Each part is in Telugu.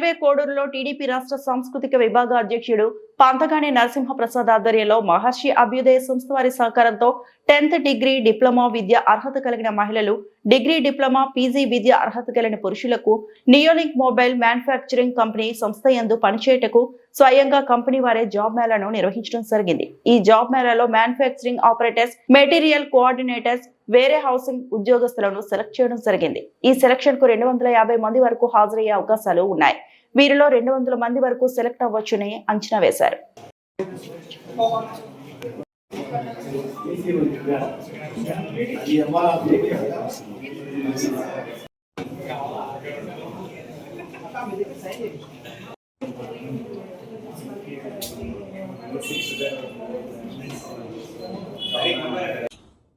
రైల్వే కోడూరులో టీడీపీ రాష్ట్ర సాంస్కృతిక విభాగ అధ్యక్షుడు పంతగాని నరసింహప్రసాద్ ఆధ్వర్యంలో మహర్షి అభ్యుదయ సంస్థ వారి సహకారంతో 10th డిగ్రీ డిప్లొమా విద్య అర్హత కలిగిన మహిళలు, డిగ్రీ డిప్లొమా పీజీ విద్య అర్హత కలిగిన పురుషులకు నియోలింక్ మొబైల్ మ్యానుఫ్యాక్చరింగ్ కంపెనీ సంస్థ యందు పనిచేయటకు స్వయంగా కంపెనీ వారే జాబ్ మేళాను నిర్వహించడం జరిగింది. ఈ జాబ్ మేళాలో మ్యానుఫ్యాక్చరింగ్ ఆపరేటర్స్, మెటీరియల్ కోఆర్డినేటర్స్, వేరే హౌసింగ్ ఉద్యోగస్తులను సెలెక్ట్ చేయడం జరిగింది. ఈ సెలక్షన్ కు 250 మంది వరకు హాజరయ్యే అవకాశాలు ఉన్నాయి. వీరిలో 200 మంది వరకు సెలెక్ట్ అవ్వొచ్చని అంచనా వేశారు.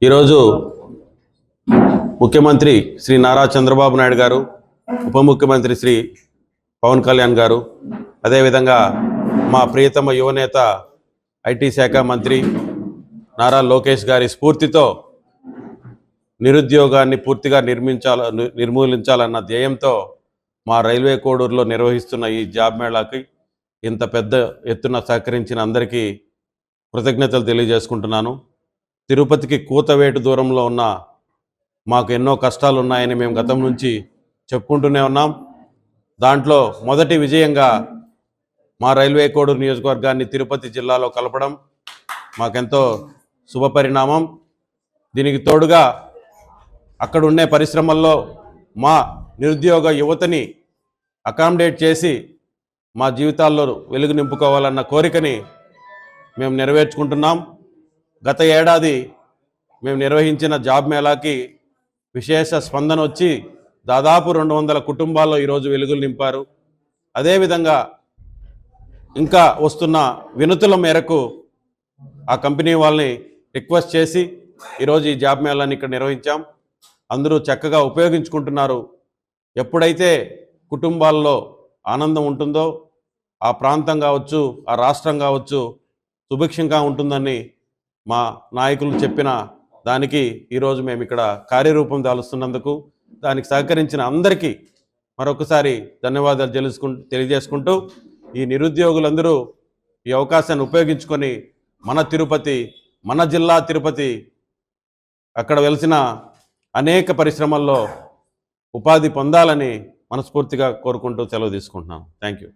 ఈరోజు ముఖ్యమంత్రి శ్రీ నారా చంద్రబాబు నాయుడు గారు, ఉప ముఖ్యమంత్రి శ్రీ పవన్ కళ్యాణ్ గారు, అదేవిధంగా మా ప్రియతమ యువనేత ఐటీ శాఖ మంత్రి నారా లోకేష్ గారి స్ఫూర్తితో నిరుద్యోగాన్ని పూర్తిగా నిర్మూలించాలన్న ధ్యేయంతో మా రైల్వే కోడూరులో నిర్వహిస్తున్న ఈ జాబ్ మేళాకి ఇంత పెద్ద ఎత్తున సహకరించిన అందరికీ కృతజ్ఞతలు తెలియజేసుకుంటున్నాను. తిరుపతికి కూతవేటు దూరంలో ఉన్న మాకు ఎన్నో కష్టాలు ఉన్నాయని మేము గతం నుంచి చెప్పుకుంటూనే ఉన్నాం. దాంట్లో మొదటి విజయంగా మా రైల్వే కోడూరు నియోజకవర్గాన్ని తిరుపతి జిల్లాలో కలపడం మాకెంతో శుభపరిణామం. దీనికి తోడుగా అక్కడ ఉండే పరిశ్రమల్లో మా నిరుద్యోగ యువతని అకామిడేట్ చేసి మా జీవితాల్లో వెలుగు నింపుకోవాలన్న కోరికని మేము నెరవేర్చుకుంటున్నాం. గత ఏడాది మేము నిర్వహించిన జాబ్ మేళాకి విశేష స్పందన వచ్చి దాదాపు 200 కుటుంబాల్లో ఈరోజు వెలుగులు నింపారు. అదేవిధంగా ఇంకా వస్తున్న వినతుల మేరకు ఆ కంపెనీ వాళ్ళని రిక్వెస్ట్ చేసి ఈరోజు ఈ జాబ్ మేళాని ఇక్కడ నిర్వహించాం. అందరూ చక్కగా ఉపయోగించుకుంటున్నారు. ఎప్పుడైతే కుటుంబాల్లో ఆనందం ఉంటుందో ఆ ప్రాంతం కావచ్చు, ఆ రాష్ట్రం కావచ్చు సుభిక్షంగా ఉంటుందని మా నాయకులు చెప్పిన దానికి ఈరోజు మేము ఇక్కడ కార్యరూపం దాలుస్తున్నందుకు దానికి సహకరించిన అందరికీ మరొకసారి ధన్యవాదాలు తెలియజేసుకుంటూ ఈ నిరుద్యోగులందరూ ఈ అవకాశాన్ని ఉపయోగించుకొని మన తిరుపతి, మన జిల్లా తిరుపతి అక్కడ వెలిసిన అనేక పరిశ్రమల్లో ఉపాధి పొందాలని మనస్ఫూర్తిగా కోరుకుంటూ సెలవు తీసుకుంటున్నాం. Thank you.